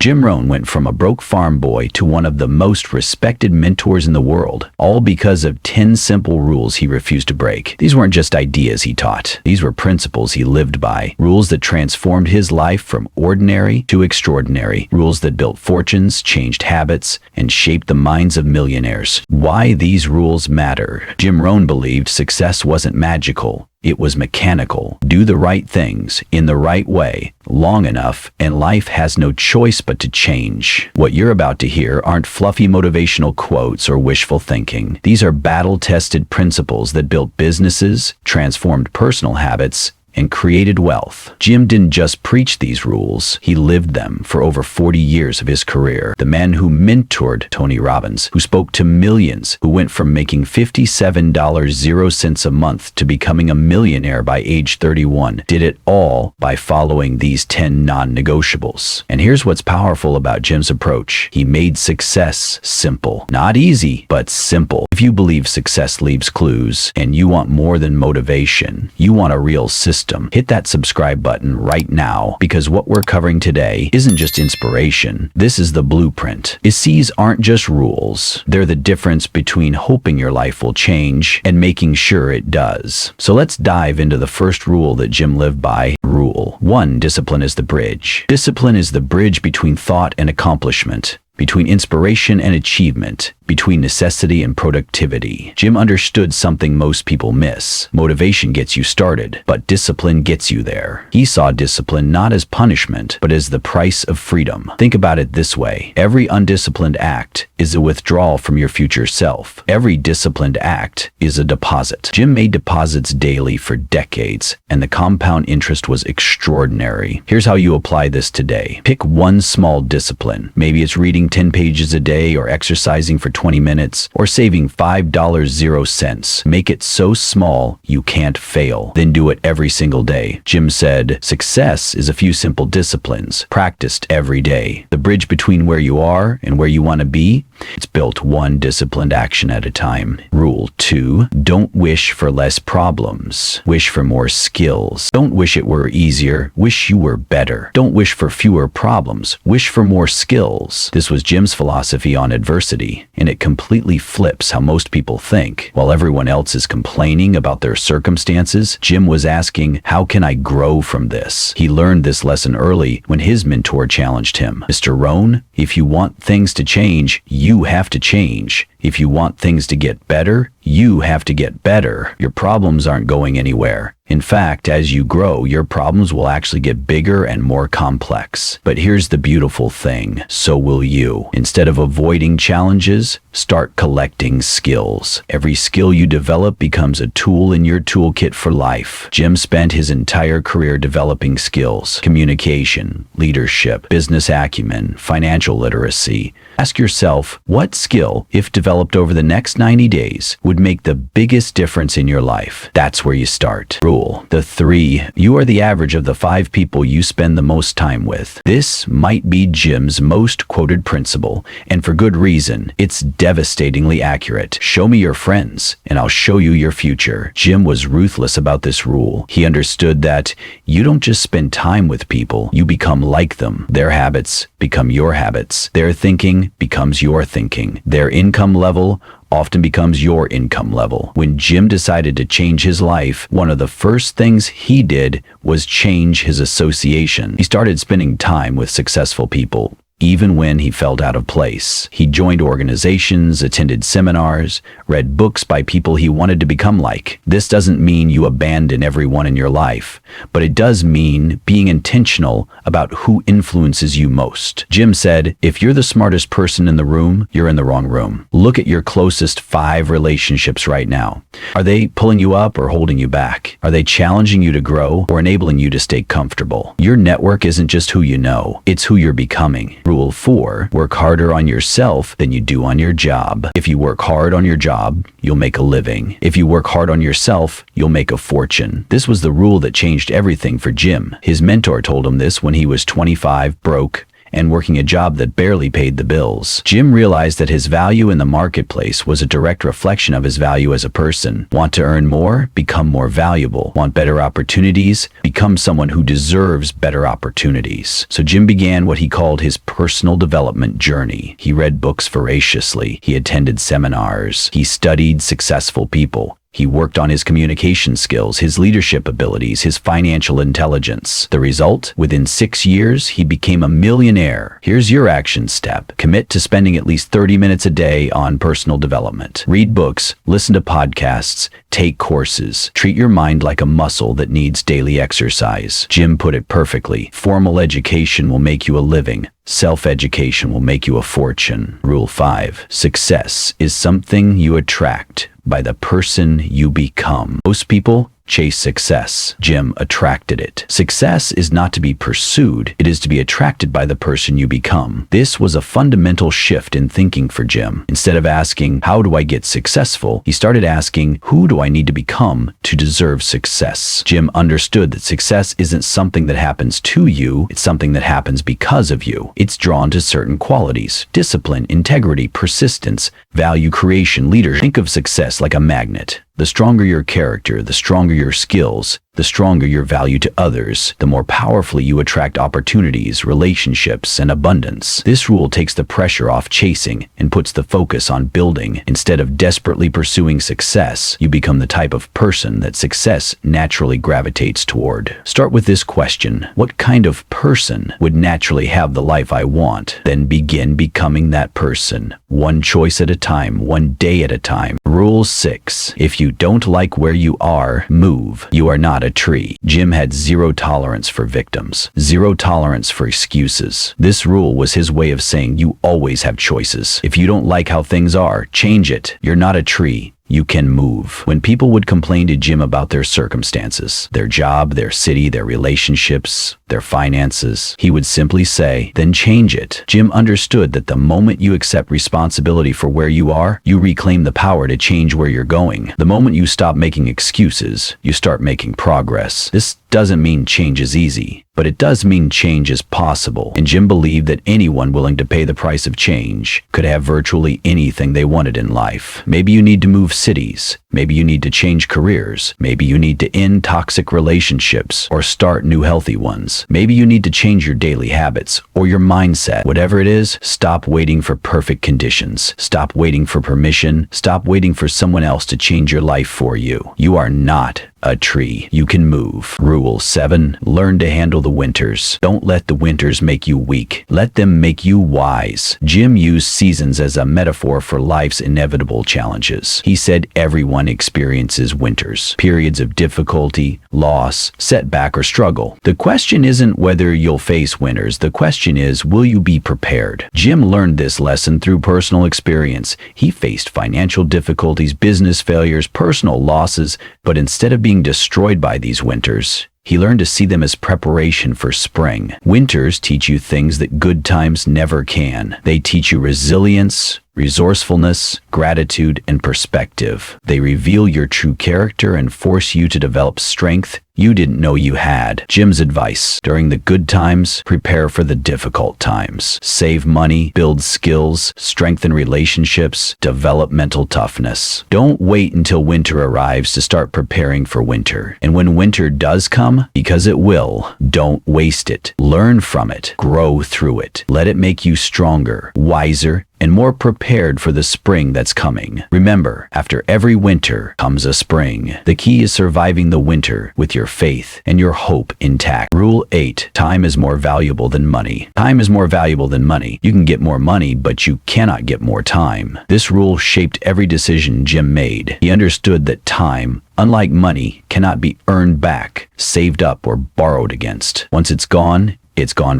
Jim Rohn went from a broke farm boy to one of the most respected mentors in the world, all because of 10 simple rules he refused to break. These weren't just ideas he taught. These were principles he lived by, rules that transformed his life from ordinary to extraordinary, rules that built fortunes, changed habits, and shaped the minds of millionaires. Why these rules matter. Jim Rohn believed success wasn't magical. It was mechanical. Do the right things in the right way long enough, and life has no choice but to change. What you're about to hear aren't fluffy motivational quotes or wishful thinking. These are battle-tested principles that built businesses, transformed personal habits, and created wealth. Jim didn't just preach these rules, he lived them for over 40 years of his career. The man who mentored Tony Robbins, who spoke to millions, who went from making $57.00 a month to becoming a millionaire by age 31, did it all by following these 10 non-negotiables. And here's what's powerful about Jim's approach. He made success simple. Not easy, but simple. If you believe success leaves clues, and you want more than motivation, you want a real system, hit that subscribe button right now, because what we're covering today isn't just inspiration. This is the blueprint. These aren't just rules. They're the difference between hoping your life will change and making sure it does. So let's dive into the first rule that Jim lived by. Rule 1. Discipline is the bridge. Discipline is the bridge between thought and accomplishment, between inspiration and achievement, between necessity and productivity. Jim understood something most people miss. Motivation gets you started, but discipline gets you there. He saw discipline not as punishment, but as the price of freedom. Think about it this way. Every undisciplined act is a withdrawal from your future self. Every disciplined act is a deposit. Jim made deposits daily for decades, and the compound interest was extraordinary. Here's how you apply this today. Pick one small discipline. Maybe it's reading 10 pages a day, or exercising for 20 minutes, or saving $5.00. Make it so small you can't fail. Then do it every single day. Jim said, success is a few simple disciplines practiced every day. The bridge between where you are and where you want to be, it's built one disciplined action at a time. Rule 2. Don't wish for less problems. Wish for more skills. Don't wish it were easier. Wish you were better. Don't wish for fewer problems. Wish for more skills. This was Jim's philosophy on adversity, and it completely flips how most people think. While everyone else is complaining about their circumstances, Jim was asking, how can I grow from this? He learned this lesson early when his mentor challenged him. Mr. Rohn, if you want things to change, you have to change. If you want things to get better, you have to get better. Your problems aren't going anywhere. In fact, as you grow, your problems will actually get bigger and more complex. But here's the beautiful thing. So will you. Instead of avoiding challenges, start collecting skills. Every skill you develop becomes a tool in your toolkit for life. Jim spent his entire career developing skills: communication, leadership, business acumen, financial literacy. Ask yourself, what skill, if developed over the next 90 days, would make the biggest difference in your life? That's where you start. Rule 3. You are the average of the 5 people you spend the most time with. This might be Jim's most quoted principle, and for good reason. It's devastatingly accurate. Show me your friends, and I'll show you your future. Jim was ruthless about this rule. He understood that you don't just spend time with people, you become like them. Their habits become your habits. Their thinking becomes your thinking. Their income level often becomes your income level. When Jim decided to change his life, one of the first things he did was change his association. He started spending time with successful people, even when he felt out of place. He joined organizations, attended seminars, read books by people he wanted to become like. This doesn't mean you abandon everyone in your life, but it does mean being intentional about who influences you most. Jim said, if you're the smartest person in the room, you're in the wrong room. Look at your closest 5 relationships right now. Are they pulling you up or holding you back? Are they challenging you to grow or enabling you to stay comfortable? Your network isn't just who you know, it's who you're becoming. Rule 4, work harder on yourself than you do on your job. If you work hard on your job, you'll make a living. If you work hard on yourself, you'll make a fortune. This was the rule that changed everything for Jim. His mentor told him this when he was 25, broke, and working a job that barely paid the bills. Jim realized that his value in the marketplace was a direct reflection of his value as a person. Want to earn more? Become more valuable. Want better opportunities? Become someone who deserves better opportunities. So Jim began what he called his personal development journey. He read books voraciously. He attended seminars. He studied successful people. He worked on his communication skills, his leadership abilities, his financial intelligence. The result? Within 6 years, he became a millionaire. Here's your action step. Commit to spending at least 30 minutes a day on personal development. Read books, listen to podcasts, take courses. Treat your mind like a muscle that needs daily exercise. Jim put it perfectly. Formal education will make you a living. Self-education will make you a fortune. Rule 5. Success is something you attract by the person you become. Most people chase success. Jim attracted it. Success is not to be pursued, it is to be attracted by the person you become. This was a fundamental shift in thinking for Jim. Instead of asking, how do I get successful? He started asking, who do I need to become to deserve success? Jim understood that success isn't something that happens to you, it's something that happens because of you. It's drawn to certain qualities: discipline, integrity, persistence, value creation, leadership. Think of success like a magnet. The stronger your character, the stronger your skills, the stronger your value to others, the more powerfully you attract opportunities, relationships, and abundance. This rule takes the pressure off chasing and puts the focus on building. Instead of desperately pursuing success, you become the type of person that success naturally gravitates toward. Start with this question: what kind of person would naturally have the life I want? Then begin becoming that person, one choice at a time, one day at a time. Rule 6. If you don't like where you are, move. You are not a tree. Jim had zero tolerance for victims, zero tolerance for excuses. This rule was his way of saying you always have choices. If you don't like how things are, change it. You're not a tree. You can move. When people would complain to Jim about their circumstances, their job, their city, their relationships, their finances, he would simply say, then change it. Jim understood that the moment you accept responsibility for where you are, you reclaim the power to change where you're going. The moment you stop making excuses, you start making progress. This doesn't mean change is easy, but it does mean change is possible. And Jim believed that anyone willing to pay the price of change could have virtually anything they wanted in life. Maybe you need to move cities. Maybe you need to change careers. Maybe you need to end toxic relationships or start new healthy ones. Maybe you need to change your daily habits or your mindset. Whatever it is, stop waiting for perfect conditions. Stop waiting for permission. Stop waiting for someone else to change your life for you. You are not a tree. You can move. Rule 7. Learn to handle the winters. Don't let the winters make you weak. Let them make you wise. Jim used seasons as a metaphor for life's inevitable challenges. He said everyone experiences winters, periods of difficulty, loss, setback, or struggle. The question isn't whether you'll face winters. The question is, will you be prepared? Jim learned this lesson through personal experience. He faced financial difficulties, business failures, personal losses, but instead of being destroyed by these winters, he learned to see them as preparation for spring. Winters teach you things that good times never can. They teach you resilience, resourcefulness, gratitude, and perspective. They reveal your true character and force you to develop strength you didn't know you had. Jim's advice: during the good times, prepare for the difficult times. Save money, build skills, strengthen relationships, develop mental toughness. Don't wait until winter arrives to start preparing for winter. And when winter does come, because it will, don't waste it. Learn from it. Grow through it. Let it make you stronger, wiser, and more prepared for the spring that's coming. Remember, after every winter comes a spring. The key is surviving the winter with your faith and your hope intact. Rule 8. Time is more valuable than money. Time is more valuable than money. You can get more money, but you cannot get more time. This rule shaped every decision Jim made. He understood that time, unlike money, cannot be earned back, saved up, or borrowed against. Once it's gone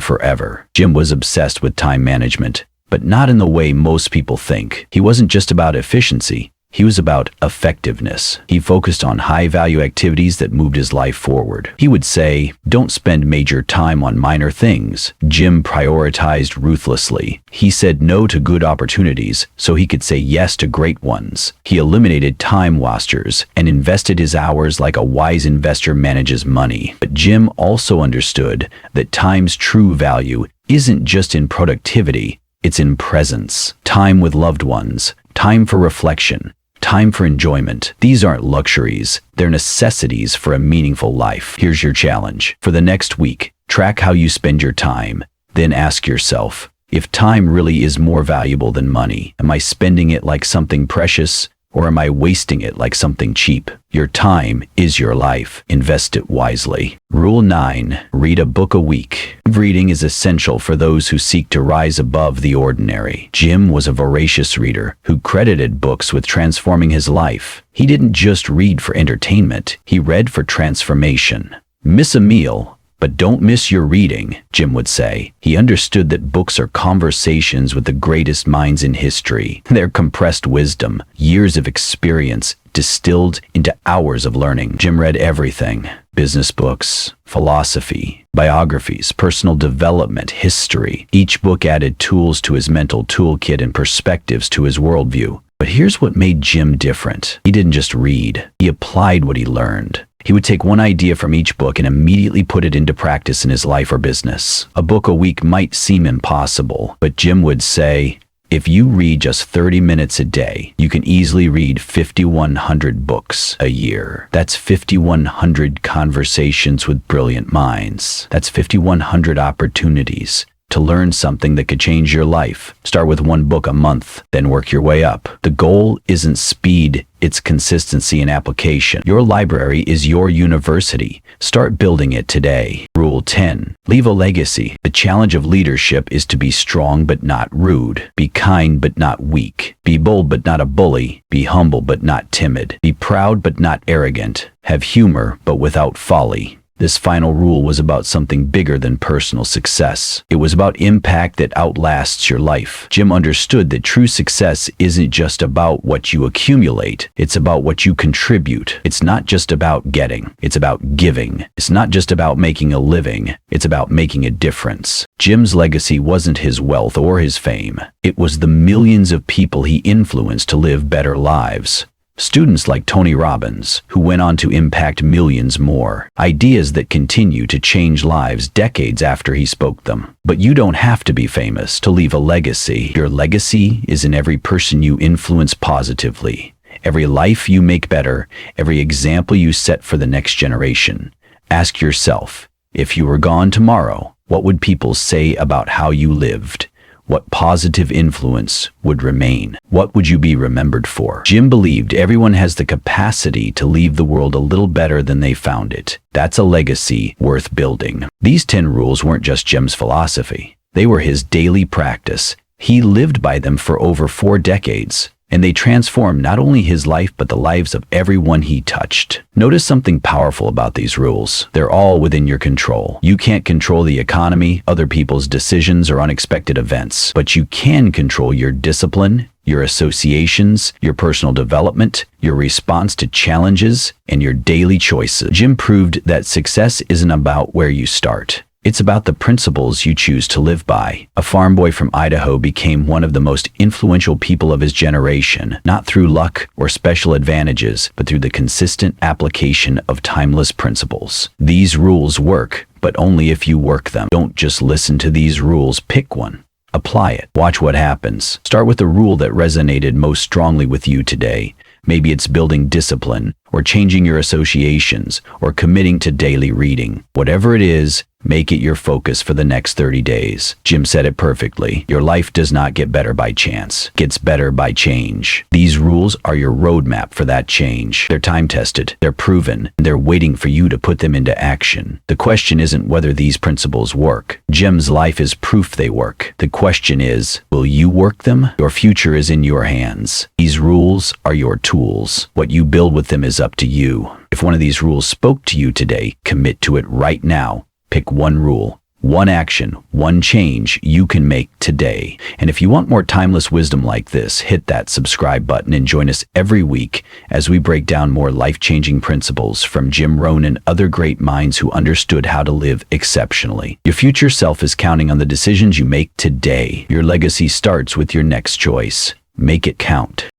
forever. Jim was obsessed with time management, but not in the way most people think. He wasn't just about efficiency. He was about effectiveness. He focused on high-value activities that moved his life forward. He would say, don't spend major time on minor things. Jim prioritized ruthlessly. He said no to good opportunities so he could say yes to great ones. He eliminated time wasters and invested his hours like a wise investor manages money. But Jim also understood that time's true value isn't just in productivity, it's in presence. Time with loved ones, time for reflection, time for enjoyment. These aren't luxuries, they're necessities for a meaningful life. Here's your challenge. For the next week, track how you spend your time. Then ask yourself, if time really is more valuable than money, am I spending it like something precious, or am I wasting it like something cheap? Your time is your life. Invest it wisely. Rule 9. Read a book a week. Reading is essential for those who seek to rise above the ordinary. Jim was a voracious reader who credited books with transforming his life. He didn't just read for entertainment, he read for transformation. Miss a meal, but don't miss your reading, Jim would say. He understood that books are conversations with the greatest minds in history. Their compressed wisdom, years of experience, distilled into hours of learning. Jim read everything: business books, philosophy, biographies, personal development, history. Each book added tools to his mental toolkit and perspectives to his worldview. But here's what made Jim different. He didn't just read, he applied what he learned. He would take one idea from each book and immediately put it into practice in his life or business. A book a week might seem impossible, but Jim would say, if you read just 30 minutes a day, you can easily read 5,100 books a year. That's 5,100 conversations with brilliant minds. That's 5,100 opportunities to learn something that could change your life. Start with one book a month, then work your way up. The goal isn't speed, it's consistency and application. Your library is your university. Start building it today. Rule 10. Leave a legacy. The challenge of leadership is to be strong but not rude. Be kind but not weak. Be bold but not a bully. Be humble but not timid. Be proud but not arrogant. Have humor but without folly. This final rule was about something bigger than personal success. It was about impact that outlasts your life. Jim understood that true success isn't just about what you accumulate, it's about what you contribute. It's not just about getting, it's about giving. It's not just about making a living, it's about making a difference. Jim's legacy wasn't his wealth or his fame. It was the millions of people he influenced to live better lives. Students like Tony Robbins, who went on to impact millions more. Ideas that continue to change lives decades after he spoke them. But you don't have to be famous to leave a legacy. Your legacy is in every person you influence positively, every life you make better, every example you set for the next generation. Ask yourself, if you were gone tomorrow, what would people say about how you lived? What positive influence would remain? What would you be remembered for? Jim believed everyone has the capacity to leave the world a little better than they found it. That's a legacy worth building. These 10 rules weren't just Jim's philosophy. They were his daily practice. He lived by them for over 4 decades, and they transformed not only his life but the lives of everyone he touched. Notice something powerful about these rules. They're all within your control. You can't control the economy, other people's decisions, or unexpected events, but you can control your discipline, your associations, your personal development, your response to challenges, and your daily choices. Jim proved that success isn't about where you start. It's about the principles you choose to live by. A farm boy from Idaho became one of the most influential people of his generation, not through luck or special advantages, but through the consistent application of timeless principles. These rules work, but only if you work them. Don't just listen to these rules, pick one. Apply it. Watch what happens. Start with the rule that resonated most strongly with you today. Maybe it's building discipline, or changing your associations, or committing to daily reading. Whatever it is, make it your focus for the next 30 days. Jim said it perfectly. Your life does not get better by chance. It gets better by change. These rules are your roadmap for that change. They're time-tested, they're proven, and they're waiting for you to put them into action. The question isn't whether these principles work. Jim's life is proof they work. The question is, will you work them? Your future is in your hands. These rules are your tools. What you build with them is up to you. If one of these rules spoke to you today, commit to it right now. Pick one rule, one action, one change you can make today. And if you want more timeless wisdom like this, hit that subscribe button and join us every week as we break down more life-changing principles from Jim Rohn and other great minds who understood how to live exceptionally. Your future self is counting on the decisions you make today. Your legacy starts with your next choice. Make it count.